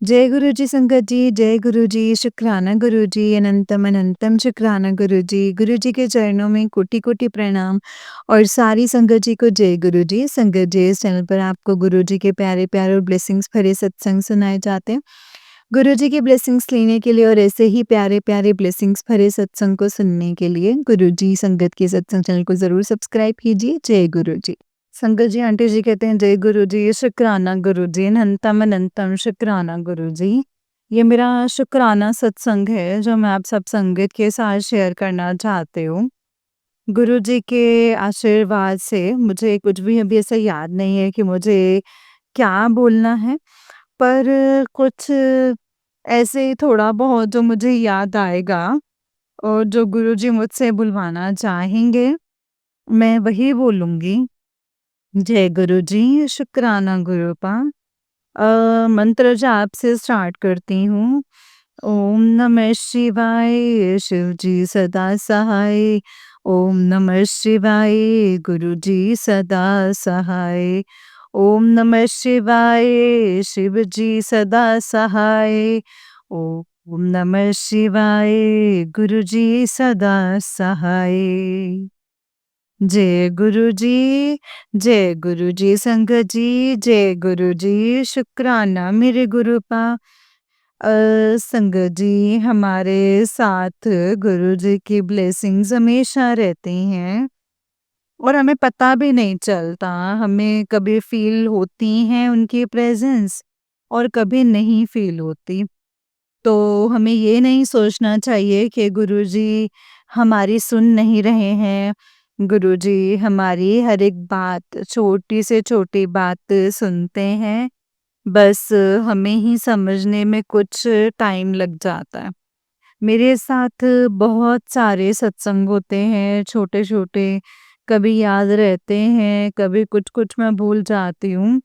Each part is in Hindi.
जय गुरु जी संगत जी, जय गुरु जी, शुक्राना गुरु जी, अनंतम अनंतम शुक्राना गुरु जी। गुरु जी के चरणों में कोटि-कोटि प्रणाम और सारी संगत जी को जय गुरु जी। संगत जी, इस चैनल पर आपको गुरु जी के प्यारे-प्यारे और ब्लेसिंग्स भरे सत्संग सुनाए जाते हैं। गुरु जी की ब्लेसिंग्स लेने के लिए और ऐसे ही प्यारे-प्यारे ब्लेसिंग्स भरे सत्संग को सुनने के लिए गुरु जी संगत के सत्संग चैनल को ज़रूर सब्सक्राइब कीजिए। जय गुरु जी। संगत जी, आंटी जी कहते हैं जय गुरु जी, शुक्राना गुरु जी, अनंतम अनंतम शुक्राना गुरु जी। ये मेरा शुक्राना सत्संग है जो मैं आप सब संगत के साथ शेयर करना चाहती हूँ। गुरु जी के आशीर्वाद से मुझे कुछ भी अभी ऐसा याद नहीं है कि मुझे क्या बोलना है, पर कुछ ऐसे ही थोड़ा बहुत जो मुझे याद आएगा और जो गुरु जी मुझसे बुलवाना चाहेंगे, मैं वही बोलूँगी। जय गुरु जी, शुक्राना गुरुपा। मंत्र जाप से स्टार्ट करती हूँ। ओम नमः शिवाय, शिव जी सदा सहाय। ओम नमः शिवाय, गुरु जी सदा सहाय। ओम नमः शिवाय, शिव जी सदा सहाय। ओम नमः शिवाय, गुरु जी सदा सहाय। जय गुरु जी, जय गुरु जी संगत जी, जय गुरु जी, शुक्राना मेरे गुरुपा। संगत जी, हमारे साथ गुरु जी की ब्लेसिंग्स हमेशा रहती हैं और हमें पता भी नहीं चलता, हमें कभी फ़ील होती हैं उनकी प्रेज़ेंस और कभी नहीं फ़ील होती। तो हमें ये नहीं सोचना चाहिए कि गुरुजी हमारी सुन नहीं रहे हैं, गुरुजी हमारी हर एक बात, छोटी से छोटी बात सुनते हैं, बस हमें ही समझने में कुछ टाइम लग जाता है। मेरे साथ बहुत सारे सत्संग होते हैं, छोटे-छोटे, कभी याद रहते हैं, कभी कुछ-कुछ मैं भूल जाती हूँ।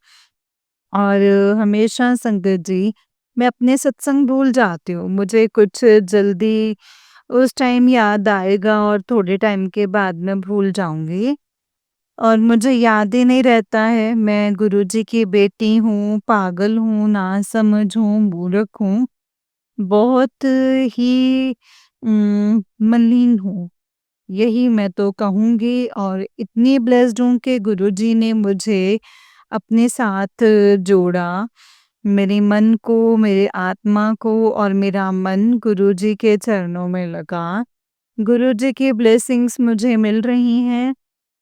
और हमेशा संगत जी, मैं अपने सत्संग भूल जाती हूँ। मुझे कुछ जल्दी उस टाइम याद आएगा और थोड़े टाइम के बाद मैं भूल जाऊँगी और मुझे याद ही नहीं रहता है मैं गुरुजी की बेटी हूँ, पागल हूँ, नासमझ हूँ, मूर्ख हूँ, बहुत ही मलिन हूँ। यही मैं तो कहूँगी और इतनी ब्लेस्ड हूँ कि गुरुजी ने मुझे अपने साथ जोड़ा। मेरे मन को, मेरे आत्मा को और मेरा मन गुरुजी के चरणों में लगा। गुरुजी की ब्लेसिंग्स मुझे मिल रही हैं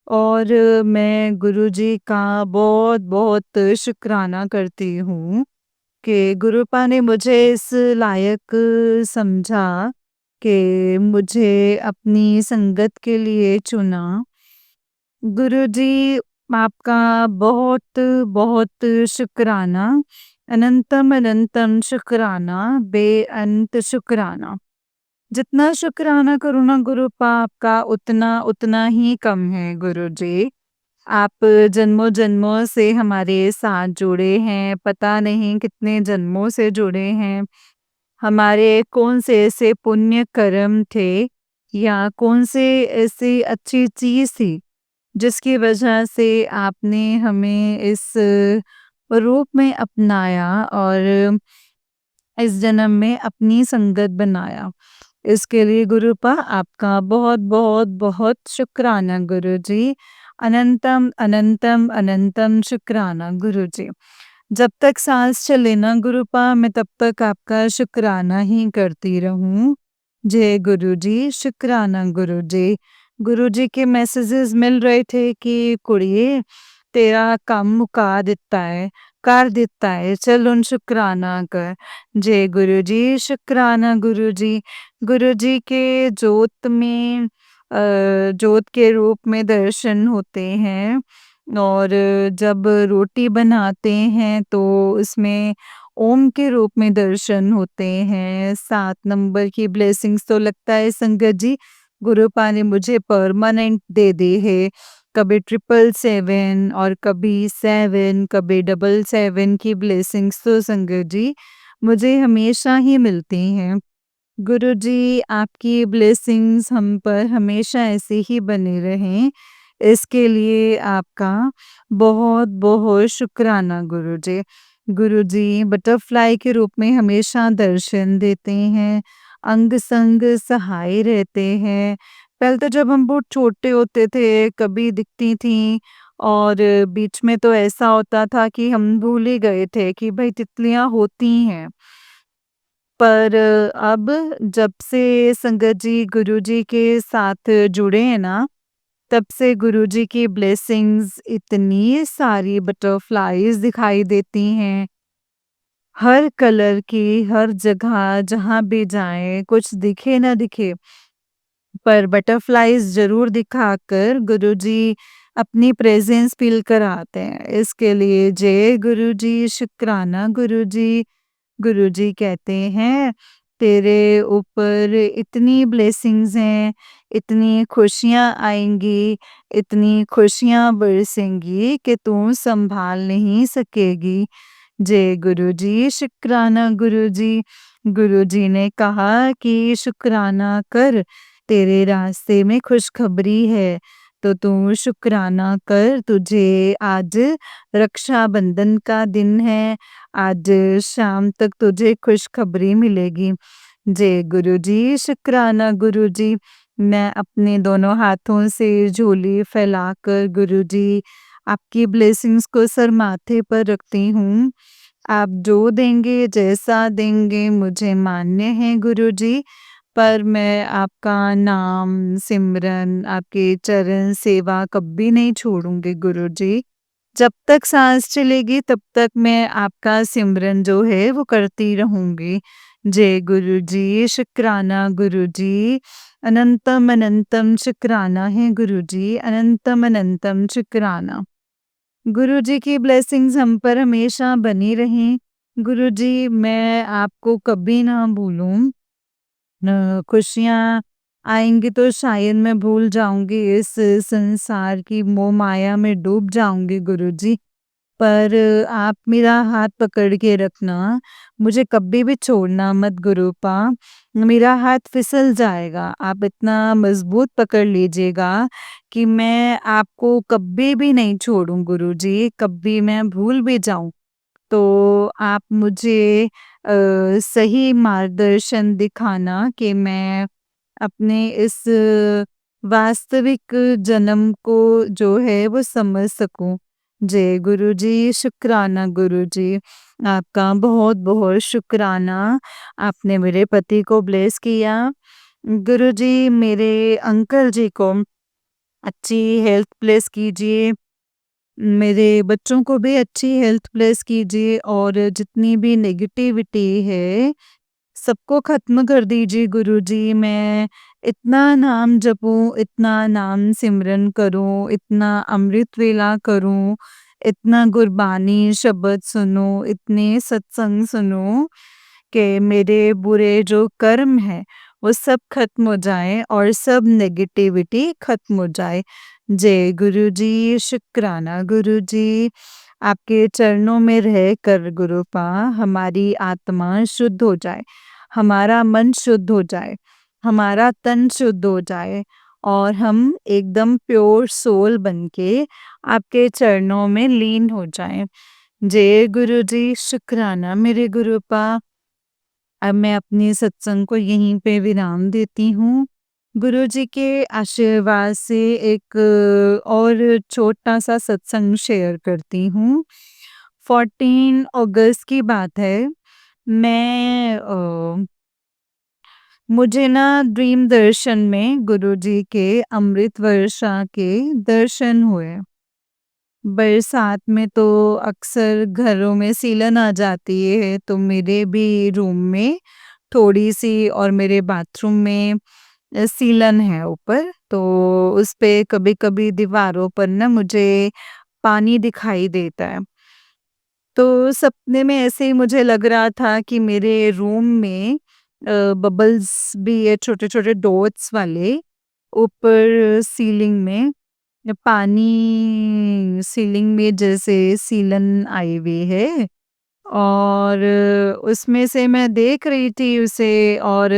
और मैं गुरुजी का बहुत-बहुत शुक्राना करती हूँ कि गुरुपा ने मुझे इस लायक समझा कि मुझे अपनी संगत के लिए चुना। गुरुजी, आपका बहुत-बहुत शुक्राना, अनंतम अनंतम शुक्राना, बेअंत शुक्राना। जितना शुक्राना करूँ ना गुरुपा आपका उतना उतना ही कम है गुरुजी। आप जन्मों-जन्मों से हमारे साथ जुड़े हैं, पता नहीं कितने जन्मों से जुड़े हैं। हमारे कौन से ऐसे पुण्य कर्म थे या कौन से ऐसी अच्छी चीज़ थी जिसकी वजह से आपने हमें इस रूप में अपनाया और इस जन्म में अपनी संगत बनाया। इसके लिए गुरुपा आपका बहुत-बहुत बहुत शुक्राना गुरुजी। अनंतम, अनंतम, अनंतम शुक्राना गुरुजी। जब तक साँस चले ना गुरुपा मैं तब तक आपका शुक्राना ही करती रहूँ। जय गुरुजी, शुक्राना गुरुजी। गुरुजी के मैसेजेस मिल रहे थे कि कुड़िए तेरा काम मुका दिता है, कर दिता है, चल हुण शुक्राना कर। जय गुरुजी, शुक्राना गुरुजी। गुरुजी के जोत में जोत के रूप में दर्शन होते हैं और जब रोटी बनाते हैं तो उसमें ओम के रूप में दर्शन होते हैं। 7 नंबर की ब्लेसिंग्स तो लगता है संगत जी गुरुपा ने मुझे परमानेंट दे दी है। कभी 777 और कभी 7, कभी 777 की ब्लेसिंग्स तो संगत जी मुझे हमेशा ही मिलती हैं। गुरुजी, आपकी ब्लेसिंग्स हम पर हमेशा ऐसे ही बनी रहें, इसके लिए आपका बहुत-बहुत शुक्राना गुरुजी। गुरुजी बटरफ्लाई के रूप में हमेशा दर्शन देते हैं, अंग-संग सहाय रहते हैं। पहले तो जब हम बहुत छोटे होते थे, कभी दिखती थीं और बीच में तो ऐसा होता था कि हम भूल ही गए थे कि भई तितलियाँ होती हैं। पर अब जब से संगत जी गुरुजी के साथ जुड़े हैं ना, तब से गुरुजी की ब्लेसिंग्स इतनी सारी बटरफ्लाइज़ दिखाई देती हैं। हर कलर की, हर जगह जहाँ भी जाएँ, कुछ दिखे ना दिखे, पर बटरफ्लाइज़ ज़रूर दिखाकर गुरुजी अपनी प्रेज़ेंस फ़ील कराते हैं। इसके लिए जय गुरुजी, शुक्राना गुरुजी। गुरुजी कहते हैं, तेरे ऊपर इतनी ब्लेसिंग्स हैं, इतनी खुशियाँ आएँगी, इतनी खुशियाँ बरसेंगी कि तू सँभाल नहीं सकेगी। जय गुरुजी, शुक्राना गुरुजी। गुरुजी ने कहा कि शुक्राना कर, तेरे रास्ते में खुशखबरी है, तो तू शुक्राना कर। तुझे आज रक्षाबंधन का दिन है, आज शाम तक तुझे खुशखबरी मिलेगी। जय गुरुजी, शुक्राना गुरुजी। मैं अपने दोनों हाथों से झोली फैलाकर गुरुजी आपकी ब्लेसिंग्स को सर माथे पर रखती हूँ। आप जो देंगे, जैसा देंगे मुझे मान्य है गुरुजी, पर मैं आपका नाम, सिमरन, आपके चरण सेवा कभी नहीं छोड़ूँगी गुरुजी। जब तक साँस चलेगी तब तक मैं आपका सिमरन जो है वो करती रहूँगी। जय गुरुजी, शुक्राना गुरुजी, अनंतम अनंतम शुक्राना है गुरुजी, अनंतम अनंतम शुक्राना। गुरुजी की ब्लेसिंग्स हम पर हमेशा बनी रहें। गुरुजी मैं आपको कभी ना भूलूँ। खुशियाँ आएँगी तो शायद मैं भूल जाऊँगी, इस संसार की मोह माया में डूब जाऊँगी गुरुजी। पर आप मेरा हाथ पकड़ के रखना, मुझे कभी भी छोड़ना मत गुरुपा, मेरा हाथ फिसल जाएगा। आप इतना मज़बूत पकड़ लीजिएगा कि मैं आपको कभी भी नहीं छोड़ूँ गुरुजी, कभी मैं भूल भी जाऊँ तो आप मुझे सही मार्गदर्शन दिखाना कि मैं अपने इस वास्तविक जन्म को जो है वो समझ सकूं। जय गुरुजी, शुक्राना गुरुजी। आपका बहुत-बहुत शुक्राना, आपने मेरे पति को ब्लेस किया। गुरुजी मेरे अंकल जी को अच्छी हेल्थ ब्लेस कीजिए। मेरे बच्चों को भी अच्छी हेल्थ ब्लेस कीजिए और जितनी भी नेगेटिविटी है, सबको ख़त्म कर दीजिए गुरुजी। मैं इतना नाम जपूँ, इतना नाम सिमरन करूँ, इतना अमृत वेला करूँ, इतना गुरबानी शब्द सुनूँ, इतने सत्संग सुनूँ कि मेरे बुरे जो कर्म हैं, वो सब ख़त्म हो जाएँ और सब नेगेटिविटी ख़त्म हो जाए। जय गुरुजी, शुक्राना गुरुजी। आपके चरणों में रहकर गुरुपा हमारी आत्मा शुद्ध हो जाए, हमारा मन शुद्ध हो जाए, हमारा तन शुद्ध हो जाए और हम एकदम प्योर सोल बनके आपके चरणों में लीन हो जाएँ। जय गुरुजी, शुक्राना मेरे गुरुपा। अब मैं अपने सत्संग को यहीं पे विराम देती हूँ। गुरुजी के आशीर्वाद से एक और छोटा-सा सत्संग शेयर करती हूँ। 14 अगस्त की बात है। मैं मुझे ना ड्रीम दर्शन में गुरुजी के अमृत वर्षा के दर्शन हुए। बरसात में तो अक्सर घरों में सीलन आ जाती है, तो मेरे भी रूम में थोड़ी-सी और मेरे बाथरूम में सीलन है ऊपर, तो उस पे कभी-कभी दीवारों पर ना मुझे पानी दिखाई देता है। तो सपने में ऐसे ही मुझे लग रहा था कि मेरे रूम में बबल्स भी है छोटे-छोटे डॉट्स वाले, ऊपर सीलिंग में पानी सीलिंग में जैसे सीलन आई हुई है और उसमें से मैं देख रही थी उसे और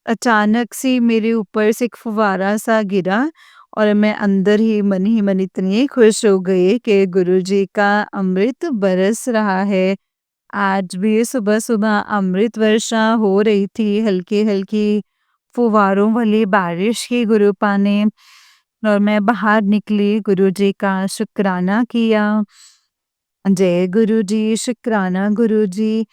अचानक से मेरे ऊपर से एक फुवारा सा गिरा और मैं अंदर ही मन इतनी खुश हो गई कि गुरुजी का अमृत बरस रहा है। आज भी सुबह-सुबह अमृत वर्षा हो रही थी, हल्की-हल्की फुवारों वाली बारिश की गुरुपा ने, और मैं बाहर निकली, गुरुजी का शुक्राना किया। जय गुरुजी, शुक्राना गुरुजी।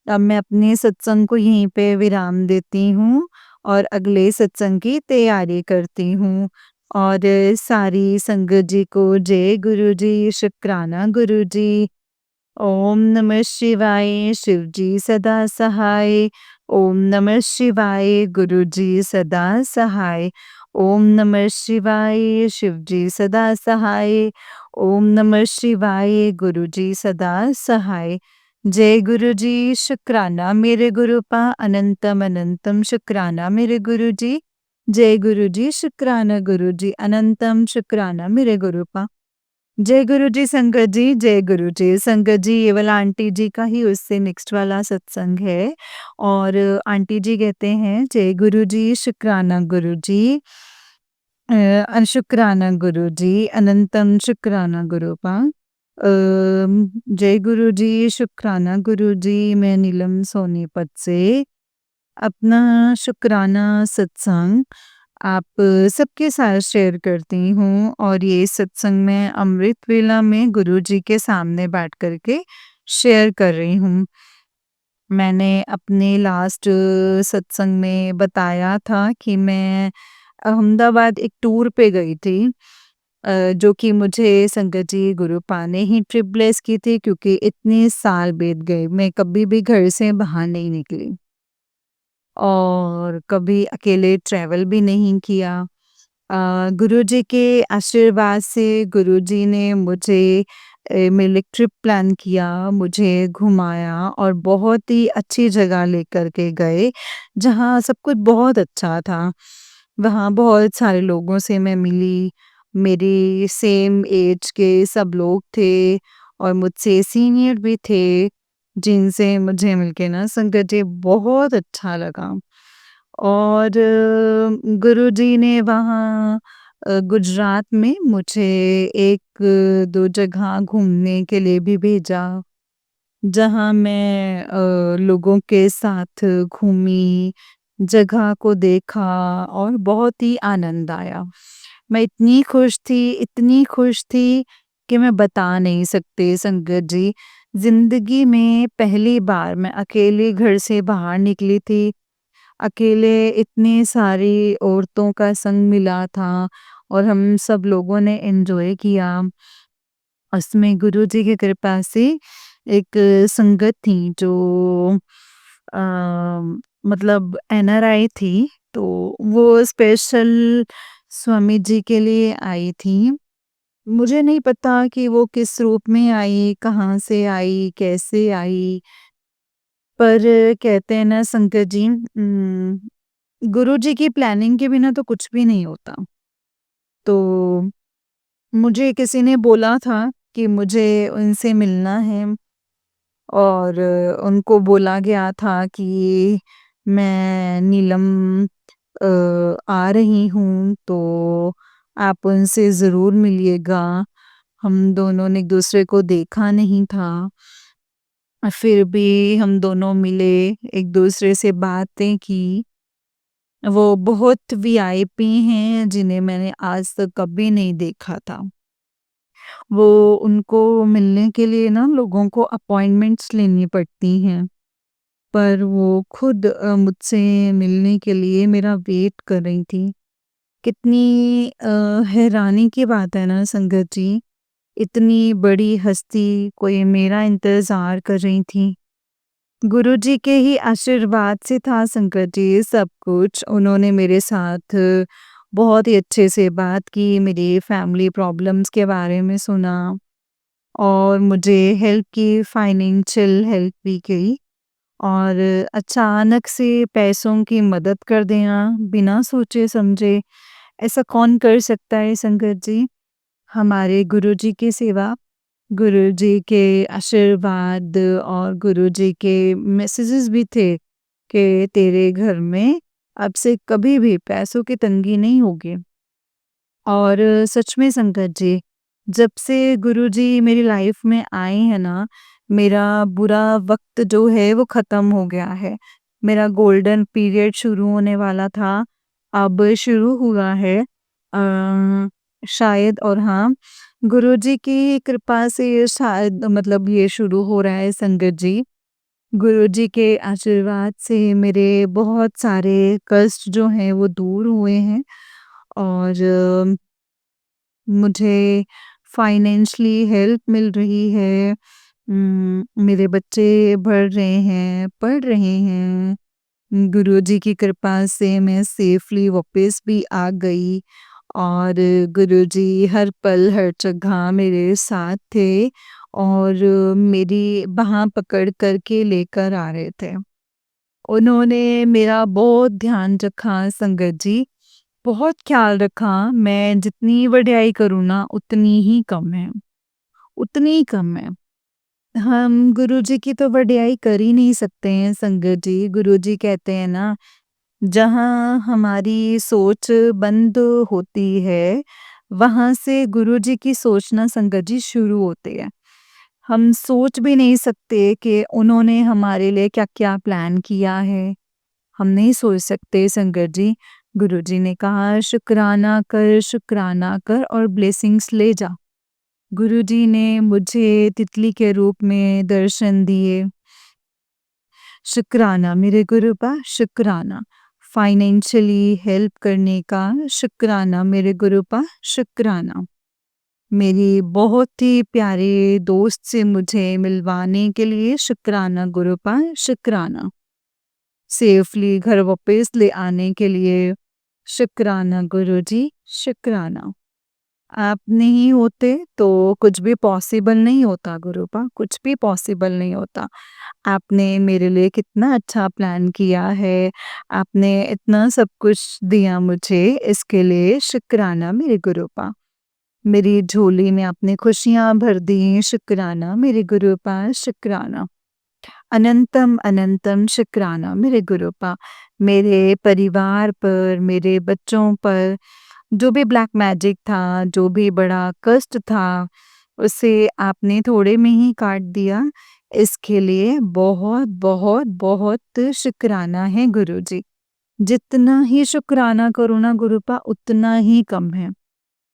अब मैं अपने सत्संग को यहीं पे विराम देती हूँ और अगले सत्संग की तैयारी करती हूँ। और सारी संगत जी को जय गुरुजी, शुक्राना गुरुजी। ओम नमः शिवाय, शिवजी सदा सहाय। ओम नमः शिवाय, गुरुजी सदा सहाय। ओम नमः शिवाय, शिवजी सदा सहाय। ओम नमः शिवाय, गुरुजी सदा सहाय। जय गुरुजी, शुक्राना मेरे गुरुपा, अनंतम अनंतम शुक्राना मेरे गुरुजी। जय गुरुजी, शुक्राना गुरुजी, अनंतम शुक्राना मेरे गुरुपा। जय गुरु जी संगत जी, जय गुरु जी संगत जी। ये वाला आंटी जी का ही उससे नेक्स्ट वाला सत्संग है। और आंटी जी कहते हैं, जय गुरु जी, शुक्राना गुरु जी, शुक्राना गुरु जी, अनंतम शुक्राना गुरुपा। जय गुरु जी, शुक्राना गुरु जी। मैं नीलम सोनीपत से अपना शुक्राना सत्संग आप सबके साथ शेयर करती हूँ, और ये सत्संग मैं अमृत वेला में गुरुजी के सामने बैठ कर के शेयर कर रही हूँ। मैंने अपने लास्ट सत्संग में बताया था कि मैं अहमदाबाद एक टूर पे गई थी, जो कि मुझे संगत जी गुरुपा ने ही ट्रिप ब्लेस की थी, क्योंकि इतने साल बीत गए मैं कभी भी घर से बाहर नहीं निकली और कभी अकेले ट्रैवल भी नहीं किया। गुरुजी के आशीर्वाद से गुरुजी ने मुझे मेरे लिए ट्रिप प्लान किया, मुझे घुमाया और बहुत ही अच्छी जगह लेकर के गए, जहाँ सब कुछ बहुत अच्छा था। वहाँ बहुत सारे लोगों से मैं मिली, मेरी सेम एज के सब लोग थे और मुझसे सीनियर भी थे, जिनसे मुझे मिलके ना संगत जी बहुत अच्छा लगा। और गुरुजी ने वहाँ गुजरात में मुझे 1-2 जगह घूमने के लिए भी भेजा, जहाँ मैं लोगों के साथ घूमी, जगह को देखा और बहुत ही आनंद आया। मैं इतनी खुश थी कि मैं बता नहीं सकती संगत जी। ज़िंदगी में पहली बार मैं अकेले घर से बाहर निकली थी। अकेले इतनी सारी औरतों का संग मिला था और हम सब लोगों ने एन्जॉय किया। उसमें गुरुजी की कृपा से एक संगत थी जो अ, मतलब एनआरआई थी, तो वो स्पेशल स्वामी जी के लिए आई थी। मुझे नहीं पता कि वो किस रूप में आई, कहाँ से आई, कैसे आई, पर कहते हैं ना संगत जी, गुरुजी की प्लानिंग के बिना तो कुछ भी नहीं होता। तो मुझे किसी ने बोला था कि मुझे उनसे मिलना है, और उनको बोला गया था कि मैं नीलम आ रही हूँ, तो आप उनसे ज़रूर मिलिएगा। हम दोनों ने एक-दूसरे को देखा नहीं था, फिर भी हम दोनों मिले, एक-दूसरे से बातें की। वो बहुत वीआईपी हैं जिन्हें मैंने आज तक कभी नहीं देखा था। वो उनको मिलने के लिए ना लोगों को अपॉइंटमेंट्स लेनी पड़ती हैं, पर वो खुद मुझसे मिलने के लिए मेरा वेट कर रही थी। कितनी हैरानी की बात है ना संगत जी, इतनी बड़ी हस्ती कोई मेरा इंतज़ार कर रही थी। गुरुजी के ही आशीर्वाद से था संगत जी सब कुछ। उन्होंने मेरे साथ बहुत ही अच्छे से बात की, मेरी फैमिली प्रॉब्लम्स के बारे में सुना और मुझे हेल्प की, फाइनेंशियल हेल्प भी की। और अचानक से पैसों की मदद कर देना बिना सोचे समझे, ऐसा कौन कर सकता है संगत जी? हमारे गुरुजी की सेवा, गुरुजी के आशीर्वाद और गुरुजी के मैसेजेस भी थे कि तेरे घर में अब से कभी भी पैसों की तंगी नहीं होगी। और सच में संगत जी, जब से गुरुजी मेरी लाइफ में आए हैं ना, मेरा बुरा वक़्त जो है वो ख़त्म हो गया है। मेरा गोल्डन पीरियड शुरू होने वाला था, अब शुरू हुआ है। शायद और हाँ, गुरुजी की कृपा से ये शायद मतलब ये शुरू हो रहा है संगत जी। गुरुजी के आशीर्वाद से मेरे बहुत सारे कष्ट जो हैं वो दूर हुए हैं और मुझे फाइनेंशियली हेल्प मिल रही है। मेरे बच्चे बढ़ रहे हैं, पढ़ रहे हैं। गुरुजी की कृपा से मैं सेफ़ली वापस भी आ गई और गुरुजी हर पल, हर जगह मेरे साथ थे और मेरी बाँह पकड़ कर के लेकर आ रहे थे। उन्होंने मेरा बहुत ध्यान रखा संगत जी, बहुत ख़्याल रखा। मैं जितनी वड्याई करूँ ना उतनी ही कम है, उतनी ही कम है। हम गुरुजी की तो वड्याई कर ही नहीं सकते हैं संगत जी। गुरुजी कहते हैं ना, जहाँ हमारी सोच बंद होती है, वहाँ से गुरुजी की सोच ना संगत जी शुरू होती है। हम सोच भी नहीं सकते कि उन्होंने हमारे लिए क्या-क्या प्लान किया है। हम नहीं सोच सकते संगत जी। गुरुजी ने कहा शुक्राना कर और ब्लेसिंग्स ले जा। गुरुजी ने मुझे तितली के रूप में दर्शन दिए। शुक्राना मेरे गुरुपा शुक्राना। फाइनेंशियली हेल्प करने का शुक्राना मेरे गुरुपा शुक्राना। मेरी बहुत ही प्यारे दोस्त से मुझे मिलवाने के लिए शुक्राना गुरुपा शुक्राना। सेफ़ली घर वापस ले आने के लिए शुक्राना गुरुजी, शुक्राना। आप नहीं होते तो कुछ भी पॉसिबल नहीं होता गुरुपा, कुछ भी पॉसिबल नहीं होता। आपने मेरे लिए कितना अच्छा प्लान किया है, आपने इतना सब कुछ दिया मुझे, इसके लिए शुक्राना मेरे गुरुपा। मेरी झोली में आपने खुशियाँ भर दी, शुक्राना मेरे गुरुपा, शुक्राना। अनंतम अनंतम शुक्राना मेरे गुरुपा। मेरे परिवार पर, मेरे बच्चों पर जो भी ब्लैक मैजिक था, जो भी बड़ा कष्ट था, उसे आपने थोड़े में ही काट दिया। इसके लिए बहुत, बहुत, बहुत शुक्राना है गुरुजी। जितना ही शुक्राना करूँ ना गुरुपा उतना ही कम है।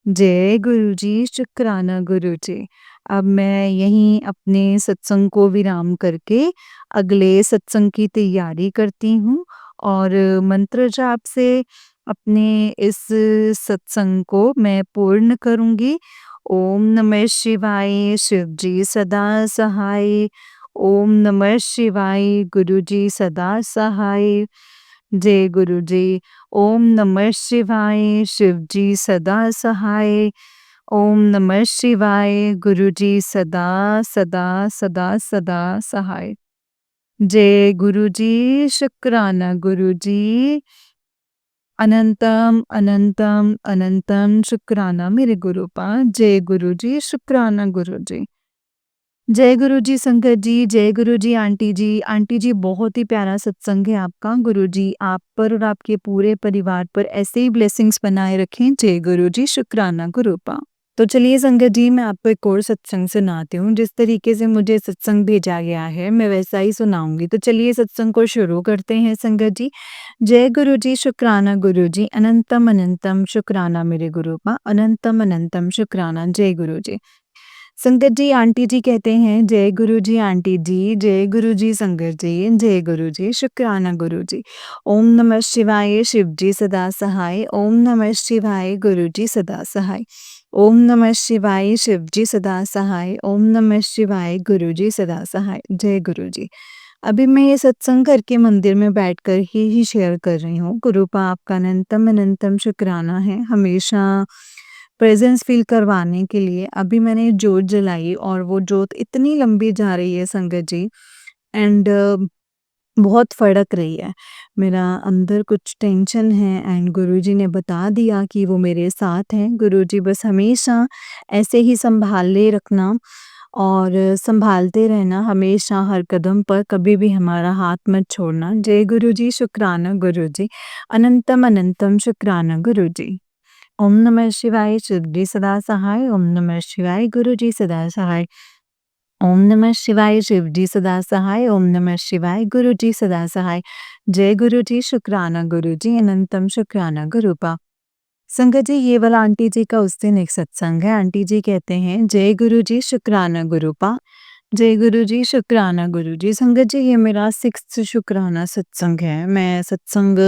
जय गुरुजी, शुक्राना गुरुजी। अब मैं यहीं अपने सत्संग को विराम करके अगले सत्संग की तैयारी करती हूँ और मंत्र जाप से अपने इस सत्संग को मैं पूर्ण करूँगी। ओम नमः शिवाय, शिव जी सदा सहाय। ओम नमः शिवाय, गुरुजी सदा सहाय। जय गुरुजी। ओम नमः शिवाय, शिव जी सदा सहाय। ओम नमः शिवाय, गुरुजी सदा सदा सदा सदा सहाय। जय गुरुजी, शुक्राना गुरुजी। अनंतम अनंतम अनंतम शुक्राना मेरे गुरुपा। जय गुरुजी, शुक्राना गुरुजी। जय गुरुजी संगत जी, जय गुरुजी आंटी जी। आंटी जी बहुत ही प्यारा सत्संग है आपका। गुरुजी आप पर और आपके पूरे परिवार पर ऐसे ही ब्लेसिंग्स बनाए रखें। जय गुरुजी, शुक्राना गुरुपा। तो चलिए संगत जी मैं आपको एक और सत्संग सुनाती हूँ। जिस तरीके से मुझे सत्संग भेजा गया है मैं वैसा ही सुनाऊंगी। तो चलिए सत्संग को शुरू करते हैं संगत जी। जय गुरुजी, शुक्राना गुरुजी। अनंतम अनंतम शुक्राना मेरे गुरुपा। अनंतम अनंतम शुक्राना। जय गुरुजी। संगत जी आंटी जी कहते हैं जय गुरु जी आंटी जी, जय गुरु जी संगत जी, जय गुरु जी, शुक्राना गुरु जी। ओम नमः शिवाय, शिव जी सदा सहाय। ओम नमः शिवाय, गुरु जी सदा सहाय। ओम नमः शिवाय, शिव जी सदा सहाय। ओम नमः शिवाय, गुरु जी सदा सहाय। जय गुरु जी। अभी मैं ये सत्संग करके मंदिर में बैठकर ही शेयर कर रही हूँ। गुरुपा आपका अनंतम अनंतम शुक्राना है हमेशा प्रेजेंस फील करवाने के लिए। अभी मैंने जोत जलाई और वो जोत इतनी लंबी जा रही है संगत जी एंड बहुत फड़क रही है। मेरा अंदर कुछ टेंशन है एंड गुरुजी ने बता दिया कि वो मेरे साथ हैं। गुरुजी बस हमेशा ऐसे ही संभाले रखना और संभालते रहना हमेशा हर कदम पर, कभी भी हमारा हाथ मत छोड़ना। जय गुरुजी, शुक्राना गुरुजी। अनंतम अनंतम शुक्राना गुरुजी। ओम नमः शिवाय शिवजी सदा सहाय। ओम नमः शिवाय गुरुजी सदा सहाय। ओम नमः शिवाय शिवजी सदा सहाय। ओम नमः शिवाय गुरुजी सदा सहाय। जय गुरुजी शुक्राना गुरुजी अनंतम शुक्राना गुरुपा। संगत जी, ये वाला आंटी जी का उस दिन एक सत्संग है। आंटी जी कहते हैं, जय गुरुजी शुक्राना गुरुपा। जय गुरुजी शुक्राना गुरुजी। संगत जी, ये मेरा 6th शुक्राना सत्संग है। मैं सत्संग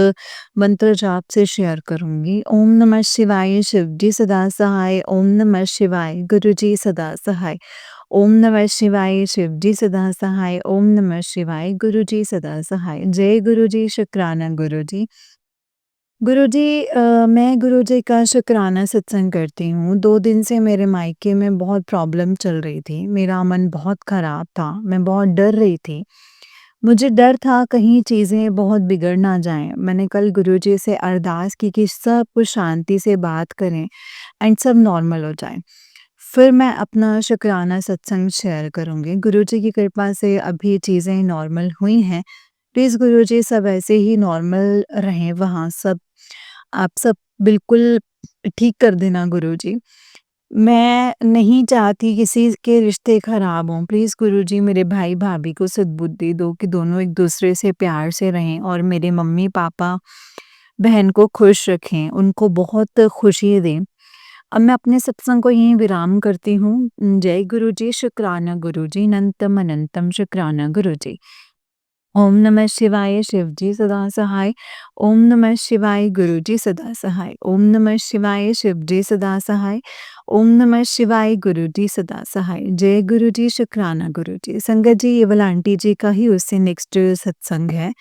मंत्र जाप से शेयर करूंगी। ओम नमः शिवाय शिवजी सदा सहाय। ओम नमः शिवाय गुरुजी सदा सहाय। ओम नमः शिवाय शिवजी सदा सहाय। ओम नमः शिवाय गुरुजी सदा सहाय। जय गुरुजी शुक्राना गुरुजी। गुरुजी, मैं गुरुजी का शुक्राना सत्संग करती हूँ। 2 दिन से मेरे मायके में बहुत प्रॉब्लम चल रही थी। मेरा मन बहुत खराब था, मैं बहुत डर रही थी। मुझे डर था कहीं चीज़ें बहुत बिगड़ ना जाएँ। मैंने कल गुरुजी से अरदास की कि सब कुछ शांति से बात करें एंड सब नॉर्मल हो जाए। फिर मैं अपना शुक्राना सत्संग शेयर करूँगी। गुरुजी की कृपा से अभी चीज़ें नॉर्मल हुई हैं। प्लीज़ गुरुजी सब ऐसे ही नॉर्मल रहें वहाँ सब। आप सब बिल्कुल ठीक कर देना गुरुजी। मैं नहीं चाहती किसी के रिश्ते खराब हों। प्लीज़ गुरुजी मेरे भाई-भाभी को सद्बुद्धि दो कि दोनों एक-दूसरे से प्यार से रहें और मेरे मम्मी-पापा, बहन को खुश रखें, उनको बहुत खुशी दें। अब मैं अपने सत्संग को यहीं विराम करती हूँ। जय गुरुजी, शुक्राना गुरुजी, अनंतम अनंतम शुक्राना गुरुजी। ओम नमः शिवाय शिवजी सदा सहाय। ओम नमः शिवाय गुरुजी सदा सहाय। ओम नमः शिवाय शिवजी सदा सहाय। ओम नमः शिवाय गुरुजी सदा सहाय। जय गुरुजी शुक्राना गुरुजी। संगत जी, ये वाला आंटी जी का ही उससे नेक्स्ट सत्संग है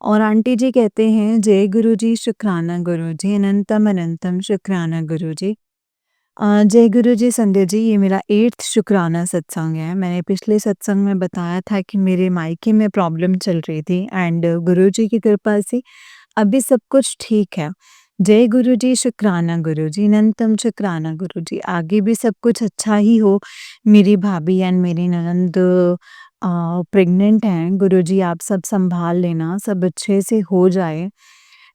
और आंटी जी कहते हैं, जय गुरुजी शुक्राना गुरुजी अनंतम अनंतम शुक्राना गुरुजी। जय गुरुजी संध्या जी, ये मेरा 8th शुक्राना सत्संग है। मैंने पिछले सत्संग में बताया था कि मेरे मायके में प्रॉब्लम चल रही थी एंड गुरुजी की कृपा से अभी सब कुछ ठीक है। जय गुरुजी शुक्राना गुरुजी अनंतम शुक्राना गुरुजी। आगे भी सब कुछ अच्छा ही हो। मेरी भाभी एंड मेरी ननंद प्रेग्नेंट हैं। गुरुजी आप सब संभाल लेना, सब अच्छे से हो जाए।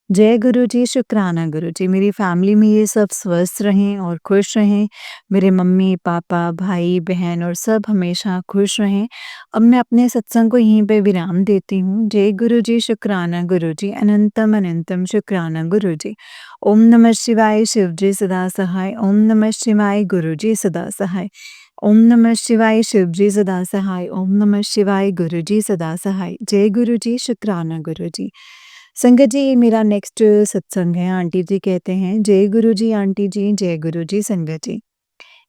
जय गुरुजी शुक्राना गुरुजी। मेरी फैमिली में ये सब स्वस्थ रहें और खुश रहें। मेरे मम्मी-पापा, भाई-बहन और सब हमेशा खुश रहें। अब मैं अपने सत्संग को यहीं पे विराम देती हूँ। जय गुरुजी शुक्राना गुरुजी अनंतम अनंतम शुक्राना गुरुजी। ओम नमः शिवाय शिवजी सदा सहाय। ओम नमः शिवाय गुरुजी सदा सहाय। ओम नमः शिवाय शिवजी सदा सहाय। ओम नमः शिवाय गुरुजी सदा सहाय। जय गुरुजी शुक्राना गुरुजी। संगत जी, ये मेरा नेक्स्ट सत्संग है। आंटी जी कहते हैं, जय गुरुजी आंटी जी, जय गुरुजी संगत जी।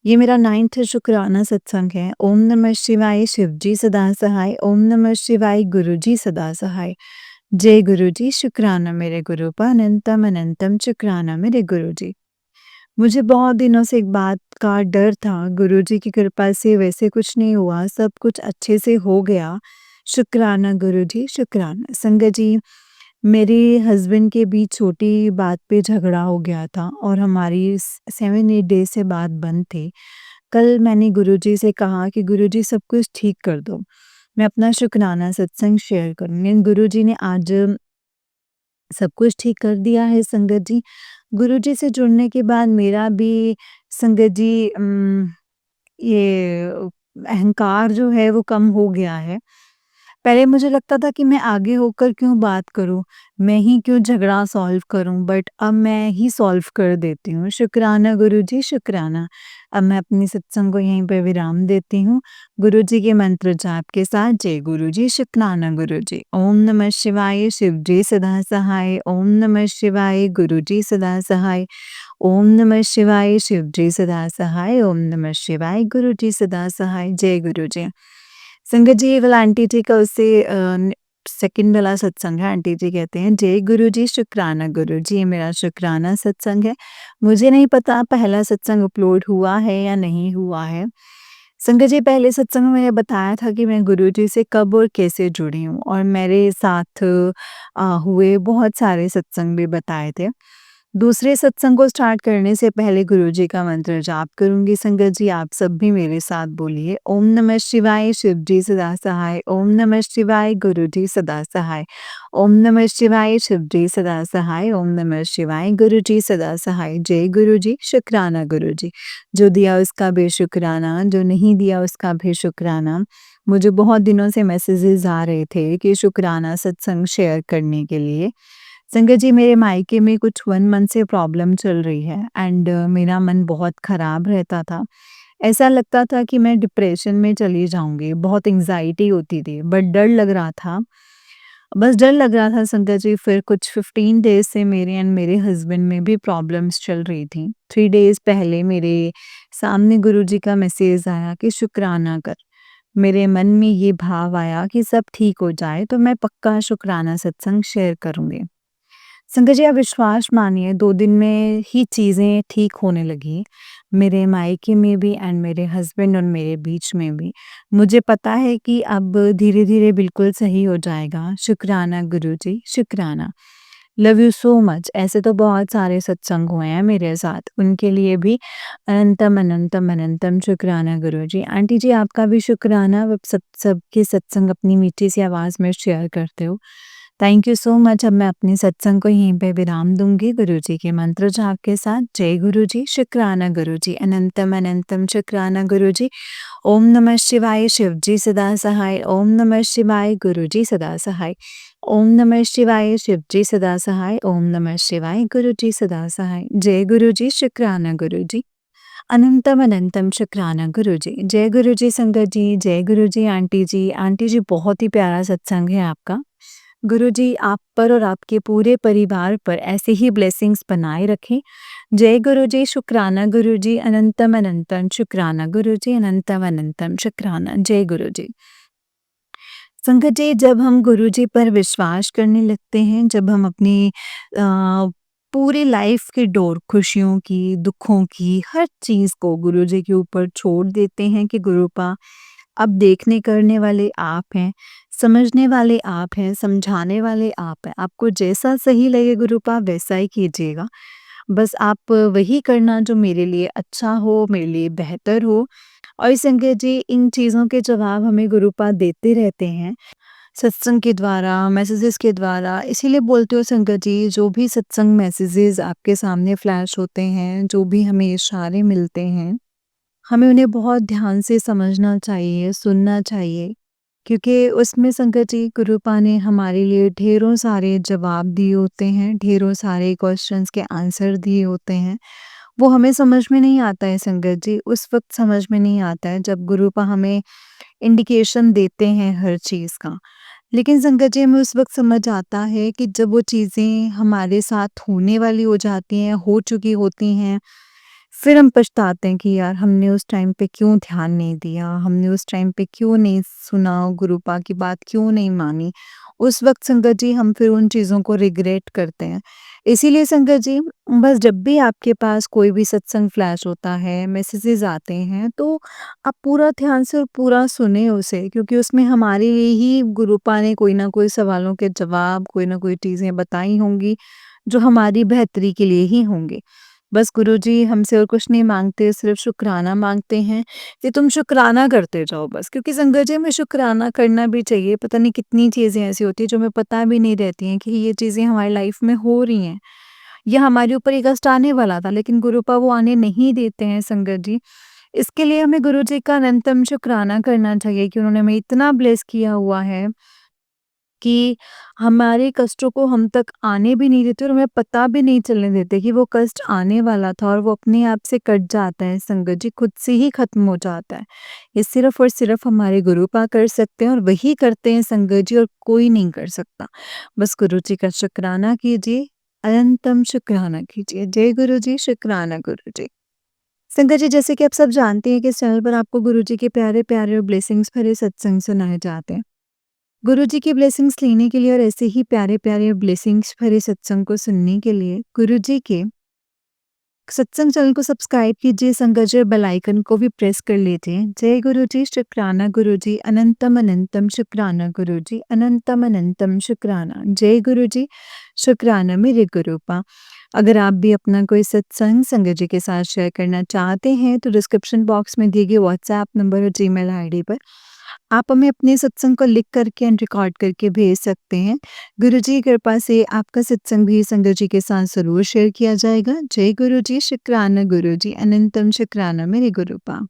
ये मेरा 9th शुक्राना सत्संग है। ओम नमः शिवाय शिवजी सदा सहाय। ओम नमः शिवाय गुरुजी सदा सहाय। जय गुरुजी शुक्राना मेरे गुरुपा अनंतम अनंतम शुक्राना मेरे गुरुजी। मुझे बहुत दिनों से एक बात का डर था। गुरुजी की कृपा से वैसे कुछ नहीं हुआ, सब कुछ अच्छे से हो गया। शुक्राना गुरुजी शुक्राना। संगत जी, मेरे हस्बैंड के बीच छोटी बात पे झगड़ा हो गया था और हमारी 7-8 डेज़ से बात बंद थी। कल मैंने गुरुजी से कहा कि गुरुजी सब कुछ ठीक कर दो। मैं अपना शुक्राना सत्संग शेयर करूँगी। गुरुजी ने आज सब कुछ ठीक कर दिया है संगत जी। गुरुजी से जुड़ने के बाद मेरा भी संगत जी ये अहंकार जो है वो कम हो गया है। पहले मुझे लगता था कि मैं आगे होकर क्यों बात करूँ, मैं ही क्यों झगड़ा सॉल्व करूँ, बट अब मैं ही सॉल्व कर देती हूँ। शुक्राना गुरुजी शुक्राना। अब मैं अपनी सत्संग को यहीं पे विराम देती हूँ। गुरुजी के मंत्र जाप के साथ जय गुरुजी शुक्राना गुरुजी। ओम नमः शिवाय शिवजी सदा सहाय। ओम नमः शिवाय गुरुजी सदा सहाय। ओम नमः शिवाय शिवजी सदा सहाय। ओम नमः शिवाय गुरुजी सदा सहाय। जय गुरुजी। संगत जी, ये वाला आंटी जी का उससे सेकंड वाला सत्संग है। आंटी जी कहते हैं, जय गुरुजी शुक्राना गुरुजी। ये मेरा शुक्राना सत्संग है। मुझे नहीं पता पहला सत्संग अपलोड हुआ है या नहीं हुआ है। संगत जी, पहले सत्संग में मैंने बताया था कि मैं गुरुजी से कब और कैसे जुड़ी हूँ और मेरे साथ हुए बहुत सारे सत्संग भी बताए थे। दूसरे सत्संग को स्टार्ट करने से पहले गुरुजी का मंत्र जाप करूँगी। संगत जी, आप सब भी मेरे साथ बोलिए, ओम नमः शिवाय, शिव जी सदा सहाय। ओम नमः शिवाय, गुरु जी सदा सहाय। ओम नमः शिवाय, शिव जी सदा सहाय। ओम नमः शिवाय, गुरु जी सदा सहाय। जय गुरु जी, शुक्राना गुरु जी। जो दिया उसका भी शुक्राना, जो नहीं दिया उसका भी शुक्राना। मुझे बहुत दिनों से मैसेजेस आ रहे थे कि शुक्राना सत्संग शेयर करने के लिए। संगत जी, मेरे मायके में कुछ 1 मंथ से प्रॉब्लम चल रही है एंड मेरा मन बहुत ख़राब रहता था। ऐसा लगता था कि मैं डिप्रेशन में चली जाऊँगी, बहुत एंग्ज़ायटी होती थी, बट डर लग रहा था। बस डर लग रहा था संगत जी। फिर कुछ 15 डेज़ से मेरे एंड मेरे हस्बैंड में भी प्रॉब्लम्स चल रही थी। 3 डेज़ पहले मेरे सामने गुरुजी का मैसेज आया कि शुक्राना कर। मेरे मन में ये भाव आया कि सब ठीक हो जाए तो मैं पक्का शुक्राना सत्संग शेयर करूँगी। संगत जी, आप विश्वास मानिए 2 दिन में ही चीज़ें ठीक होने लगी। मेरे मायके में भी एंड मेरे हस्बैंड और मेरे बीच में भी। मुझे पता है कि अब धीरे-धीरे बिल्कुल सही हो जाएगा। शुक्राना गुरुजी, शुक्राना। Love you so much. ऐसे तो बहुत सारे सत्संग हुए हैं मेरे साथ, उनके लिए भी अनंतम, अनंतम, अनंतम शुक्राना गुरुजी। आंटी जी, आपका भी शुक्राना, आप सबके सत्संग अपनी मीठी सी आवाज़ में शेयर करते हो। Thank you so much. अब मैं अपने सत्संग को यहीं पे विराम दूँगी गुरुजी के मंत्र जाप के साथ। जय गुरुजी, शुक्राना गुरुजी, अनंतम अनंतम शुक्राना गुरुजी। ओम नमः शिवाय, शिव जी सदा सहाय। ओम नमः शिवाय, गुरुजी सदा सहाय। ओम नमः शिवाय, शिव जी सदा सहाय। ओम नमः शिवाय, गुरुजी सदा सहाय। जय गुरुजी, शुक्राना गुरुजी। अनंतम अनंतम शुक्राना गुरुजी। जय गुरुजी संगत जी, जय गुरुजी आंटी जी। आंटी जी, बहुत ही प्यारा सत्संग है आपका। गुरुजी आप पर और आपके पूरे परिवार पर ऐसे ही ब्लेसिंग्स बनाए रखें। जय गुरुजी, शुक्राना गुरुजी, अनंतम अनंतम शुक्राना गुरुजी, अनंतम अनंतम शुक्राना। जय गुरुजी। संगत जी, जब हम गुरुजी पर विश्वास करने लगते हैं, जब हम अपनी पूरी लाइफ की डोर, खुशियों की, दुखों की, हर चीज़ को गुरुजी के ऊपर छोड़ देते हैं कि गुरुपा अब देखने करने वाले आप हैं, समझने वाले आप हैं, समझाने वाले आप हैं। आपको जैसा सही लगे गुरुपा वैसा ही कीजिएगा। बस आप वही करना जो मेरे लिए अच्छा हो, मेरे लिए बेहतर हो। और संगत जी, इन चीज़ों के जवाब हमें गुरुपा देते रहते हैं, सत्संग के द्वारा, मैसेजेस के द्वारा। इसीलिए बोलती हूँ संगत जी, जो भी सत्संग मैसेजेस आपके सामने फ्लैश होते हैं, जो भी हमें इशारे मिलते हैं, हमें उन्हें बहुत ध्यान से समझना चाहिए, सुनना चाहिए, क्योंकि उसमें संगत जी गुरुपा ने हमारे लिए ढेरों सारे जवाब दिए होते हैं, ढेरों सारे क्वेश्चंस के आंसर दिए होते हैं। वो हमें समझ में नहीं आता है संगत जी, उस वक़्त समझ में नहीं आता है जब गुरुपा हमें इंडिकेशन देते हैं हर चीज़ का। लेकिन संगत जी, हमें उस वक़्त समझ आता है कि जब वो चीज़ें हमारे साथ होने वाली हो जाती हैं, हो चुकी होती हैं, फिर हम पछताते हैं कि यार हमने उस टाइम पे क्यों ध्यान नहीं दिया, हमने उस टाइम पे क्यों नहीं सुना, गुरुपा की बात क्यों नहीं मानी। उस वक़्त संगत जी हम फिर उन चीज़ों को रिग्रेट करते हैं। इसीलिए संगत जी, बस जब भी आपके पास कोई भी सत्संग फ्लैश होता है, मैसेजेस आते हैं, तो आप पूरा ध्यान से और पूरा सुनें उसे, क्योंकि उसमें हमारे लिए ही गुरुपा ने कोई ना कोई सवालों के जवाब, कोई ना कोई चीज़ें बताई होंगी, जो हमारी बेहतरी के लिए ही होंगे। बस गुरुजी हमसे और कुछ नहीं माँगते, सिर्फ़ शुक्राना माँगते हैं कि तुम शुक्राना करते जाओ बस। क्योंकि संगत जी, हमें शुक्राना करना भी चाहिए। पता नहीं कितनी चीज़ें ऐसी होती हैं जो हमें पता भी नहीं रहती हैं कि ये चीज़ें हमारी लाइफ़ में हो रही हैं, या हमारे ऊपर एक कष्ट आने वाला था लेकिन गुरुपा वो आने नहीं देते हैं संगत जी। इसके लिए हमें गुरुजी का अनंतम शुक्राना करना चाहिए कि उन्होंने हमें इतना ब्लेस किया हुआ है कि हमारे कष्टों को हम तक आने भी नहीं देते और हमें पता भी नहीं चलने देते कि वो कष्ट आने वाला था, और वो अपने आप से कट जाता है संगत जी, खुद से ही खत्म हो जाता है। ये सिर्फ और सिर्फ हमारे गुरुपा कर सकते हैं, और वही करते हैं संगत जी, और कोई नहीं कर सकता। बस गुरु जी का शुक्राना कीजिए, अनंतम शुक्राना कीजिए। जय गुरु जी, शुक्राना गुरु जी। संगत जी, जैसे कि आप सब जानते हैं कि इस चैनल पर आपको गुरु जी के प्यारे प्यारे और ब्लेसिंग्स भरे सत्संग सुनाए जाते हैं। गुरुजी की ब्लेसिंग्स लेने के लिए और ऐसे ही प्यारे-प्यारे ब्लेसिंग्स भरे सत्संग को सुनने के लिए गुरुजी के सत्संग चैनल को सब्सक्राइब कीजिए, संगत जी, बेल आइकन को भी प्रेस कर लीजिए। जय गुरुजी, शुक्राना गुरुजी, अनंतम अनंतम शुक्राना गुरुजी, अनंतम अनंतम शुक्राना। जय गुरुजी, शुक्राना मेरे गुरुपा। अगर आप भी अपना कोई सत्संग संगत जी के साथ शेयर करना चाहते हैं तो डिस्क्रिप्शन बॉक्स में दिए गए व्हाट्सएप नंबर और जीमेल आईडी पर आप हमें अपने सत्संग को लिख करके एंड रिकॉर्ड करके भेज सकते हैं। गुरु जी की कृपा से आपका सत्संग भी संगत जी के साथ ज़रूर शेयर किया जाएगा। जय गुरु जी, शुक्राना गुरु जी, अनंतम शुक्राना मेरे गुरुपा।